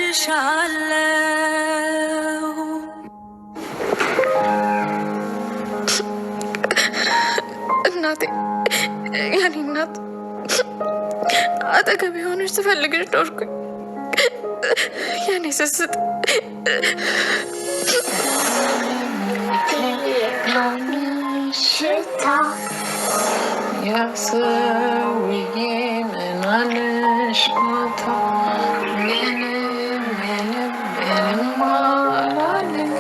እወድሻለሁ እናቴ ያኔ እናት አጠገብ የሆነች ትፈልግሽ ኖርኩኝ ያኔ ስስት ያሰውዬ ምናለሽ ማታ ምንም አላለም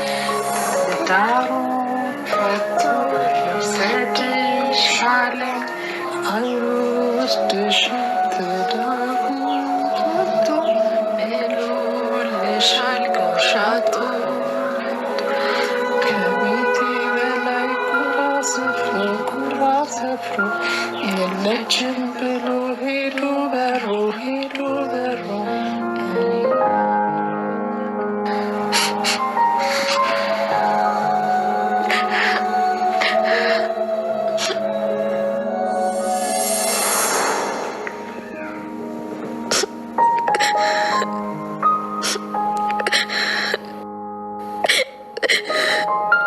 ዳሩ ፈቶ ሰድሻለ አይወስድሽም ትዳሩ ፈቶ ምሎልሻል ጎሻቶ ከቤቴ በላይ ኩራ ሰፍሮ የለችም ብሎ ሄዶ በሮ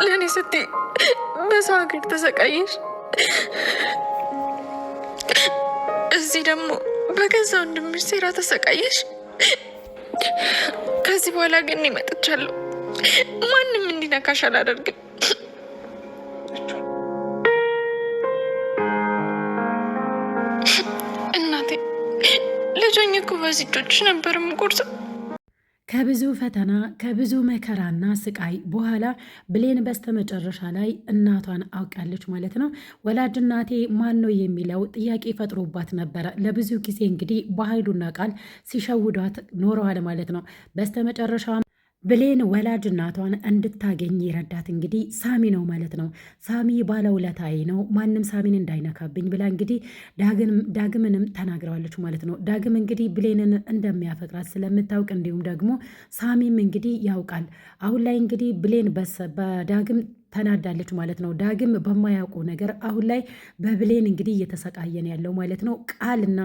ለእኔ ስትይ በሰው ሀገር ተሰቃየሽ፣ እዚህ ደግሞ በገዛ ወንድምሽ ሴራ ተሰቃየሽ። ከዚህ በኋላ ግን ይመጥቻለሁ። ማንም እንዲነካሽ አላደርግም። እናቴ ልጆኝ እኮ በዚህ እጆችሽ ነበር የምቆርሰው። ከብዙ ፈተና ከብዙ መከራና ስቃይ በኋላ ብሌን በስተመጨረሻ ላይ እናቷን አውቃለች ማለት ነው። ወላጅ እናቴ ማን ነው የሚለው ጥያቄ ፈጥሮባት ነበረ። ለብዙ ጊዜ እንግዲህ በኃይሉና ቃል ሲሸውዷት ኖረዋል ማለት ነው። በስተመጨረሻ ብሌን ወላጅ እናቷን እንድታገኝ ይረዳት እንግዲህ ሳሚ ነው ማለት ነው። ሳሚ ባለውለታዬ ነው፣ ማንም ሳሚን እንዳይነካብኝ ብላ እንግዲህ ዳግምንም ተናግረዋለች ማለት ነው። ዳግም እንግዲህ ብሌንን እንደሚያፈቅራት ስለምታውቅ እንዲሁም ደግሞ ሳሚም እንግዲህ ያውቃል። አሁን ላይ እንግዲህ ብሌን በዳግም ተናዳለች ማለት ነው። ዳግም በማያውቁ ነገር አሁን ላይ በብሌን እንግዲህ እየተሰቃየን ያለው ማለት ነው። ቃልና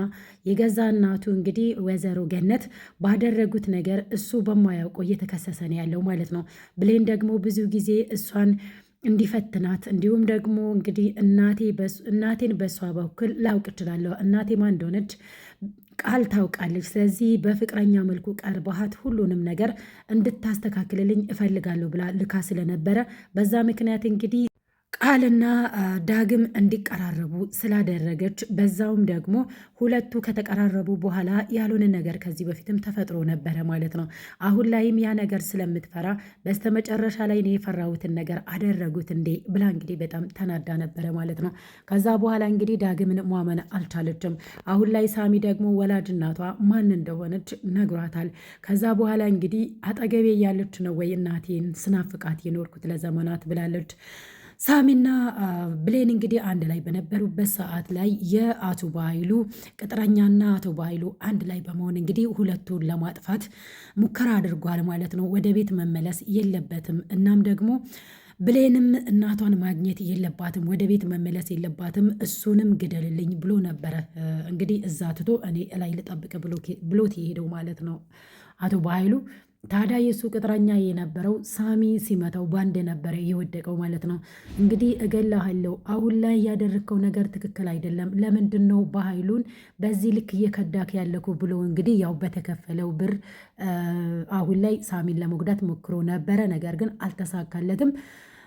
የገዛ እናቱ እንግዲህ ወይዘሮ ገነት ባደረጉት ነገር እሱ በማያውቁ እየተከሰሰን ያለው ማለት ነው። ብሌን ደግሞ ብዙ ጊዜ እሷን እንዲፈትናት እንዲሁም ደግሞ እንግዲህ እናቴን በእሷ በኩል ላውቅ እችላለሁ፣ እናቴ ማን እንደሆነች ቃል ታውቃለች። ስለዚህ በፍቅረኛ መልኩ ቀርበሃት ሁሉንም ነገር እንድታስተካክልልኝ እፈልጋለሁ ብላ ልካ ስለነበረ በዛ ምክንያት እንግዲህ ቃልና ዳግም እንዲቀራረቡ ስላደረገች በዛውም ደግሞ ሁለቱ ከተቀራረቡ በኋላ ያልሆነ ነገር ከዚህ በፊትም ተፈጥሮ ነበረ ማለት ነው። አሁን ላይም ያ ነገር ስለምትፈራ በስተመጨረሻ ላይ እኔ የፈራሁትን ነገር አደረጉት እንዴ ብላ እንግዲህ በጣም ተናዳ ነበረ ማለት ነው። ከዛ በኋላ እንግዲህ ዳግምን ማመን አልቻለችም። አሁን ላይ ሳሚ ደግሞ ወላጅ እናቷ ማን እንደሆነች ነግሯታል። ከዛ በኋላ እንግዲህ አጠገቤ ያለች ነው ወይ እናቴን ስናፍቃት የኖርኩት ለዘመናት ብላለች። ሳሚና ብሌን እንግዲህ አንድ ላይ በነበሩበት ሰዓት ላይ የአቶ ባይሉ ቅጥረኛና አቶ ባይሉ አንድ ላይ በመሆን እንግዲህ ሁለቱን ለማጥፋት ሙከራ አድርጓል ማለት ነው። ወደ ቤት መመለስ የለበትም። እናም ደግሞ ብሌንም እናቷን ማግኘት የለባትም፣ ወደ ቤት መመለስ የለባትም፣ እሱንም ግደልልኝ ብሎ ነበረ እንግዲህ እዛ ትቶ እኔ ላይ ልጠብቅ ብሎት የሄደው ማለት ነው አቶ ባይሉ። ታዲያ የእሱ ቅጥረኛ የነበረው ሳሚ ሲመታው ባንድ ነበረ የወደቀው ማለት ነው። እንግዲህ እገላሃለሁ፣ አሁን ላይ ያደረግከው ነገር ትክክል አይደለም፣ ለምንድን ነው በኃይሉን በዚህ ልክ እየከዳክ ያለኩ ብሎ እንግዲህ ያው በተከፈለው ብር አሁን ላይ ሳሚን ለመጉዳት ሞክሮ ነበረ። ነገር ግን አልተሳካለትም።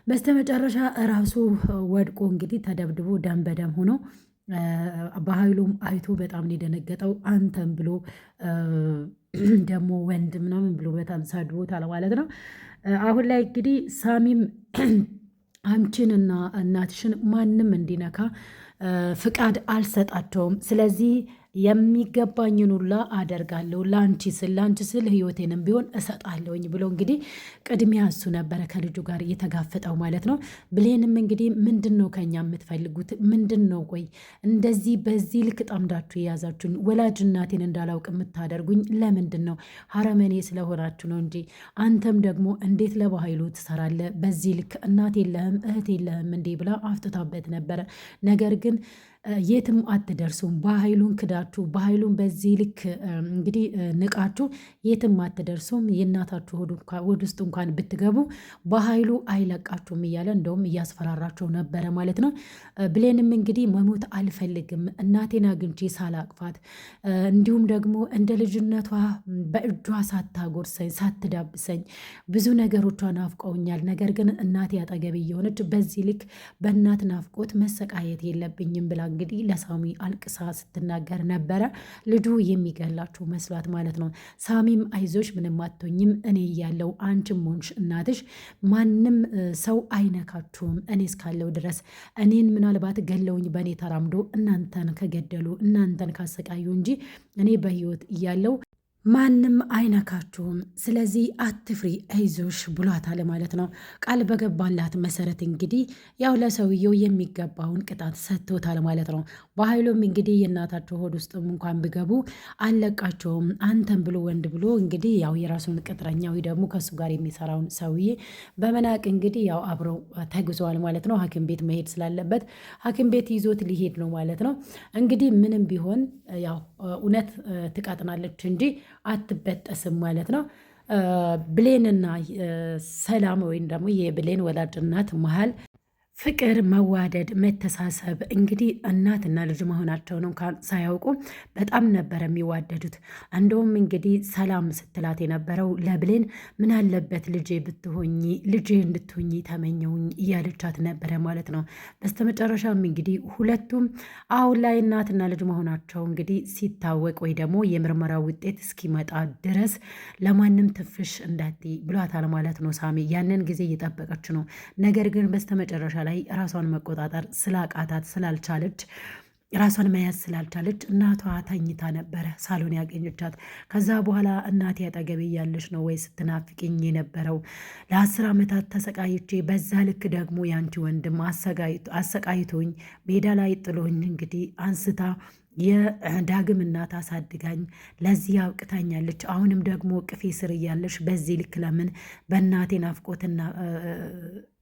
በስተመጨረሻ ራሱ ወድቆ እንግዲህ ተደብድቦ ደም በደም ሆኖ በኃይሉም አይቶ በጣም ነው የደነገጠው። አንተም ብሎ ደግሞ ወንድ ምናምን ብሎ በጣም ሰድቦታል ማለት ነው። አሁን ላይ እንግዲህ ሳሚም አንቺንና እናትሽን ማንም እንዲነካ ፍቃድ አልሰጣቸውም፣ ስለዚህ የሚገባኝን ሁላ አደርጋለሁ፣ ለአንቺ ስል ህይወቴንም ቢሆን እሰጣለሁኝ ብሎ እንግዲህ ቅድሚያ እሱ ነበረ ከልጁ ጋር እየተጋፈጠው ማለት ነው። ብሌንም እንግዲህ ምንድን ነው ከኛ የምትፈልጉት? ምንድን ነው ቆይ እንደዚህ በዚህ ልክ ጠምዳችሁ የያዛችሁኝ? ወላጅ እናቴን እንዳላውቅ የምታደርጉኝ ለምንድን ነው? ሀረመኔ ስለሆናችሁ ነው እንጂ አንተም ደግሞ እንዴት ለባህሉ ትሰራለህ? በዚህ ልክ እናት የለህም እህት የለህም እንዴ ብላ አፍጥታበት ነበረ። ነገር ግን የትም አትደርሱም። በኃይሉን ክዳችሁ በኃይሉን በዚህ ልክ እንግዲህ ንቃችሁ የትም አትደርሱም። የእናታችሁ ሆድ ውስጥ እንኳን ብትገቡ በኃይሉ አይለቃችሁም እያለ እንደውም እያስፈራራቸው ነበረ ማለት ነው። ብሌንም እንግዲህ መሞት አልፈልግም እናቴን አግኝቼ ሳላቅፋት እንዲሁም ደግሞ እንደ ልጅነቷ በእጇ ሳታጎርሰኝ ሳትዳብሰኝ ብዙ ነገሮቿ ናፍቀውኛል። ነገር ግን እናቴ አጠገብ እየሆነች በዚህ ልክ በእናት ናፍቆት መሰቃየት የለብኝም ብላ እንግዲህ ለሳሚ አልቅሳ ስትናገር ነበረ። ልጁ የሚገላችሁ መስሏት ማለት ነው። ሳሚም አይዞሽ ምንም አትሆኝም፣ እኔ እያለው አንቺም ሆንሽ እናትሽ ማንም ሰው አይነካችሁም፣ እኔ እስካለው ድረስ እኔን ምናልባት ገለውኝ በእኔ ተራምዶ እናንተን ከገደሉ እናንተን ካሰቃዩ እንጂ እኔ በህይወት እያለው ማንም አይነካችሁም፣ ስለዚህ አትፍሪ አይዞሽ ብሏታል ማለት ነው። ቃል በገባላት መሰረት እንግዲህ ያው ለሰውየው የሚገባውን ቅጣት ሰጥቶታል ማለት ነው። በኃይሉም እንግዲህ የእናታቸው ሆድ ውስጥም እንኳን ቢገቡ አለቃቸውም አንተን ብሎ ወንድ ብሎ እንግዲህ ያው የራሱን ቅጥረኛ ወይ ደግሞ ከእሱ ጋር የሚሰራውን ሰውዬ በመናቅ እንግዲህ ያው አብረው ተጉዘዋል ማለት ነው። ሐኪም ቤት መሄድ ስላለበት ሐኪም ቤት ይዞት ሊሄድ ነው ማለት ነው። እንግዲህ ምንም ቢሆን ያው እውነት ትቀጥናለች እንጂ አትበጠስም ማለት ነው። ብሌንና ሰላም ወይም ደግሞ የብሌን ወላጅ እናት መሀል ፍቅር፣ መዋደድ፣ መተሳሰብ እንግዲህ እናትና ልጅ መሆናቸውን እንኳን ሳያውቁ በጣም ነበር የሚዋደዱት። እንደውም እንግዲህ ሰላም ስትላት የነበረው ለብሌን ምን አለበት ልጄ ብትሆኚ ልጄ እንድትሆኚ ተመኘውኝ እያለቻት ነበረ ማለት ነው። በስተመጨረሻም እንግዲህ ሁለቱም አሁን ላይ እናትና ልጅ መሆናቸው እንግዲህ ሲታወቅ ወይ ደግሞ የምርመራ ውጤት እስኪመጣ ድረስ ለማንም ትፍሽ እንዳትይ ብሏታል ማለት ነው። ሳሚ ያንን ጊዜ እየጠበቀች ነው። ነገር ግን በስተመጨረሻ ላይ ራሷን መቆጣጠር ስላቃታት ስላልቻለች ራሷን መያዝ ስላልቻለች እናቷ ተኝታ ነበረ ሳሎን ያገኘቻት። ከዛ በኋላ እናቴ አጠገቤ እያለች ነው ወይ ስትናፍቅኝ የነበረው ለ10 ዓመታት ተሰቃይቼ በዛ ልክ ደግሞ ያንቺ ወንድም አሰቃይቶኝ ሜዳ ላይ ጥሎኝ እንግዲህ አንስታ የዳግም እናት አሳድጋኝ ለዚህ አብቅታኛለች። አሁንም ደግሞ ቅፌ ስር እያለሽ በዚህ ልክ ለምን በእናቴ ናፍቆትና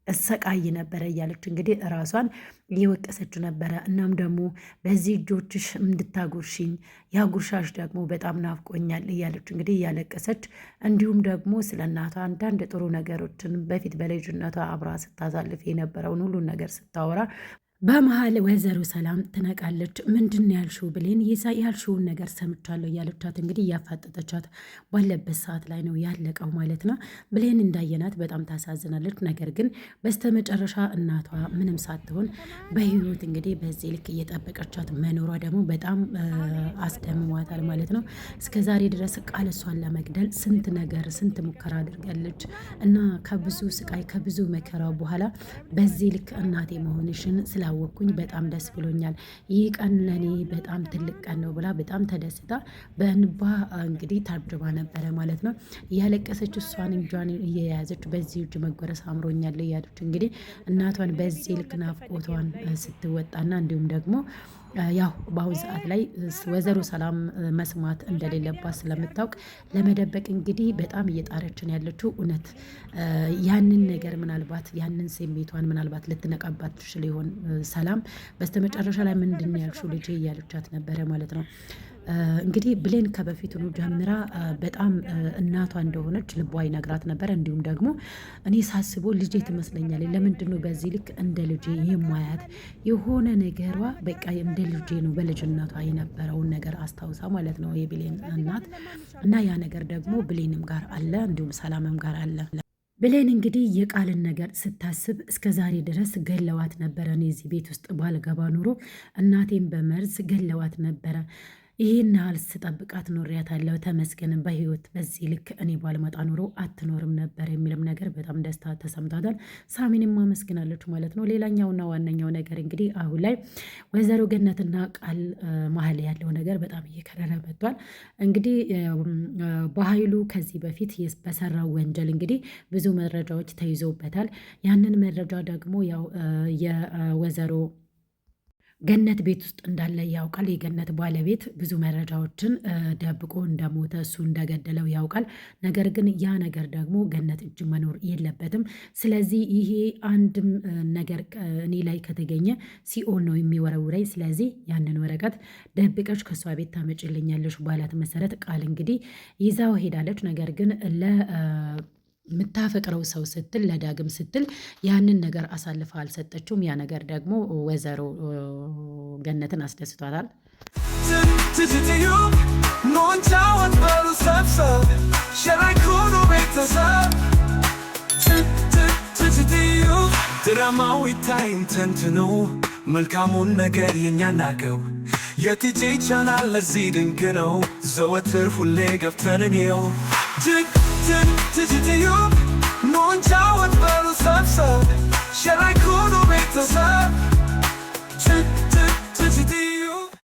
እሰቃይ ነበረ እያለች እንግዲህ ራሷን እየወቀሰች ነበረ። እናም ደግሞ በዚህ እጆችሽ እንድታጉርሽኝ ያጉርሻሽ ደግሞ በጣም ናፍቆኛል እያለች እንግዲህ እያለቀሰች እንዲሁም ደግሞ ስለ እናቷ አንዳንድ ጥሩ ነገሮችን በፊት በልጅነቷ አብራ ስታሳልፍ የነበረውን ሁሉን ነገር ስታወራ በመሀል ወይዘሮ ሰላም ትነቃለች። ምንድን ያልሽው ብሌን? ያልሽውን ነገር ሰምቻለሁ እያለቻት እንግዲህ እያፋጠጠቻት ባለበት ሰዓት ላይ ነው ያለቀው ማለት ነው። ብሌን እንዳየናት በጣም ታሳዝናለች። ነገር ግን በስተመጨረሻ እናቷ ምንም ሳትሆን በህይወት እንግዲህ በዚህ ልክ እየጠበቀቻት መኖሯ ደግሞ በጣም አስደምሟታል ማለት ነው። እስከ ዛሬ ድረስ ቃል እሷን ለመግደል ስንት ነገር ስንት ሙከራ አድርጋለች እና ከብዙ ስቃይ ከብዙ መከራ በኋላ በዚህ ልክ እናቴ መሆንሽን ስላወቅኩኝ በጣም ደስ ብሎኛል። ይህ ቀን ለኔ በጣም ትልቅ ቀን ነው ብላ በጣም ተደስታ በእንባ እንግዲህ ታጅባ ነበረ ማለት ነው። እያለቀሰች እሷን እጇን እየያዘች በዚህ እጅ መጎረስ አምሮኛል እያለች እንግዲህ እናቷን በዚህ ልክ ናፍቆቷን ስትወጣና እንዲሁም ደግሞ ያው በአሁን ሰዓት ላይ ወይዘሮ ሰላም መስማት እንደሌለባት ስለምታውቅ ለመደበቅ እንግዲህ በጣም እየጣረችን ያለችው እውነት ያንን ነገር ምናልባት ያንን ስሜቷን ምናልባት ልትነቃባት ትችል ይሆን ሰላም። በስተመጨረሻ ላይ ምንድን ያልሽው ልጄ እያለቻት ነበረ ማለት ነው። እንግዲህ ብሌን ከበፊቱኑ ጀምራ በጣም እናቷ እንደሆነች ልቧ ይነግራት ነበር። እንዲሁም ደግሞ እኔ ሳስቦ ልጄ ትመስለኛለች። ለምንድን ነው በዚህ ልክ እንደ ልጄ የማያት? የሆነ ነገሯ በቃ እንደ ልጄ ነው በልጅነቷ የነበረውን ነገር አስታውሳ ማለት ነው የብሌን እናት እና ያ ነገር ደግሞ ብሌንም ጋር አለ እንዲሁም ሰላምም ጋር አለ። ብሌን እንግዲህ የቃልን ነገር ስታስብ እስከ ዛሬ ድረስ ገለዋት ነበረ። እኔ እዚህ ቤት ውስጥ ባልገባ ኑሮ እናቴን በመርዝ ገለዋት ነበረ። ይህን ያህል ስጠብቃት ኖሬያታለሁ። ተመስገንም በህይወት በዚህ ልክ እኔ ባልመጣ ኑሮ አትኖርም ነበር የሚልም ነገር በጣም ደስታ ተሰምቷታል። ሳሚንም አመስግናለች ማለት ነው። ሌላኛውና ዋነኛው ነገር እንግዲህ አሁን ላይ ወይዘሮ ገነትና ቃል መሀል ያለው ነገር በጣም እየከረረ መጥቷል። እንግዲህ በኃይሉ ከዚህ በፊት በሰራው ወንጀል እንግዲህ ብዙ መረጃዎች ተይዘውበታል። ያንን መረጃ ደግሞ ያው የወይዘሮ ገነት ቤት ውስጥ እንዳለ ያውቃል። የገነት ባለቤት ብዙ መረጃዎችን ደብቆ እንደሞተ እሱ እንደገደለው ያውቃል። ነገር ግን ያ ነገር ደግሞ ገነት እጅ መኖር የለበትም። ስለዚህ ይሄ አንድም ነገር እኔ ላይ ከተገኘ ሲኦል ነው የሚወረውረኝ። ስለዚህ ያንን ወረቀት ደብቀሽ ከእሷ ቤት ታመጭልኛለሽ ባላት መሰረት ቃል እንግዲህ ይዛው ሄዳለች። ነገር ግን የምታፈቅረው ሰው ስትል ለዳግም ስትል ያንን ነገር አሳልፋ አልሰጠችውም። ያ ነገር ደግሞ ወይዘሮ ገነትን አስደስቷታል። ድራማዊ ታይም ተንትኖ መልካሙን ነገር የኛናገው የቲጂ ቻናል ለዚህ ድንቅ ነው። ዘወትር ሁሌ ገብተን እንየው። ትጅትዩ ኖንቻወት በሉ ሰብሰብ ሸራይኩኑ ቤተሰብ